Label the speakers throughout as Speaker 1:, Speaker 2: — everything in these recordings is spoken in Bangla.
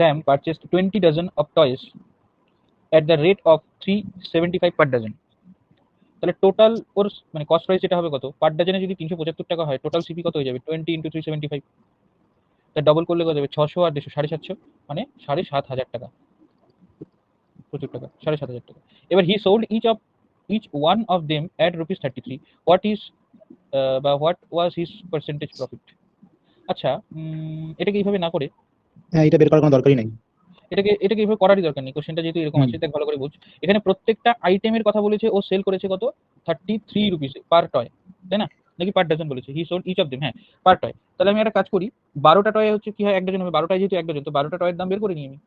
Speaker 1: Sam purchased 20 dozen of toys at the rate of 375 per dozen. তাহলে টোটাল ওর মানে কস্ট প্রাইস যেটা হবে কত, পার ডজনে যদি 375 টাকা হয়, টোটাল সিপি কত হয়ে যাবে 20 ইন্টু 375, তা ডবল করলে কত যাবে 600 আর 150 750, মানে 7,500 টাকা, প্রচুর টাকা, 7,500 টাকা। এবার he sold each one of them at ₹33, what is বা what was his percentage profit. আচ্ছা, এটাকে এইভাবে না করে,
Speaker 2: হ্যাঁ, এটা বের করার কোনো দরকারই নাই।
Speaker 1: এটাকে এইভাবে করারই দরকার নেই, কোশ্চেনটা যেহেতু এরকম আছে, দেখ ভালো করে বুঝ। এখানে প্রত্যেকটা আইটেমের কথা বলেছে, ও সেল করেছে কত 33 রুপিস পার টয়, তাই না, নাকি পার ডজন বলেছে, হি সোল্ড ইচ অফ দেম, হ্যাঁ পার টয়। তাহলে আমি একটা কাজ করি, 12টা টয় হচ্ছে কি হয়, এক ডজন হবে, 12টায় যেহেতু এক ডজন, তো 12টা টয়ের দাম বের করে নিই আমি,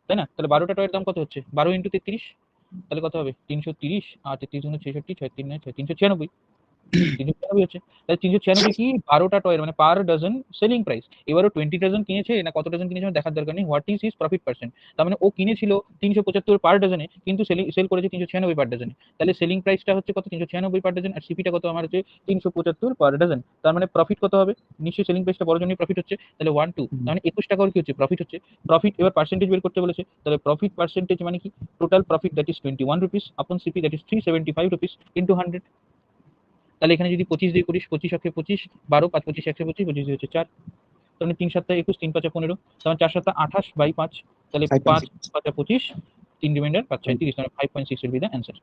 Speaker 1: তাই না। তাহলে 12টা টয়ের দাম কত হচ্ছে 12 ইন্টু 33, তাহলে কত হবে 330, আর 33 গুণ 66, 6 3 9 6, 396, 396 হচ্ছে। তাহলে 396 কি 12টা টয়ের মানে পার ডজন সেলিং প্রাইস। এবারও 20 ডজন কিনেছে না কত ডজন কিনেছে আমার দেখার দরকার নেই, what is his profit percent. তার মানে ও কিনেছিল 375 পার ডজনে, কিন্তু সেল করেছে 396 পার ডজনে। তাহলে সেলিং প্রাইসটা হচ্ছে কত 396 পার ডজন, আর সিপিটা কত আমার হচ্ছে 375 পার ডজন। তার মানে প্রফিট কত হবে, নিশ্চয়ই সেলিং প্রাইসটা বড় জন্যই প্রফিট হচ্ছে, তাহলে 1 2, তার মানে 21 টাকার কি হচ্ছে প্রফিট হচ্ছে। প্রফিট এবার পার্সেন্টেজ বের করতে বলেছে, তাহলে প্রফিট পার্সেন্টেজ মানে কি, total profit that is 21 rupees upon CP that is 375 rupees into 100। তাহলে এখানে যদি 25 দিয়ে করিস, 25 অক্ষে 25, 12 5 25 125, 25 হচ্ছে 4, তাহলে 3 7 21, 3 5 15, তাহলে 4 7 28 বাই 5, তাহলে 5
Speaker 2: 5.6
Speaker 1: 5 25, 3 রিমাইন্ডার 5 6 30, তাহলে 5.6 will be the answer.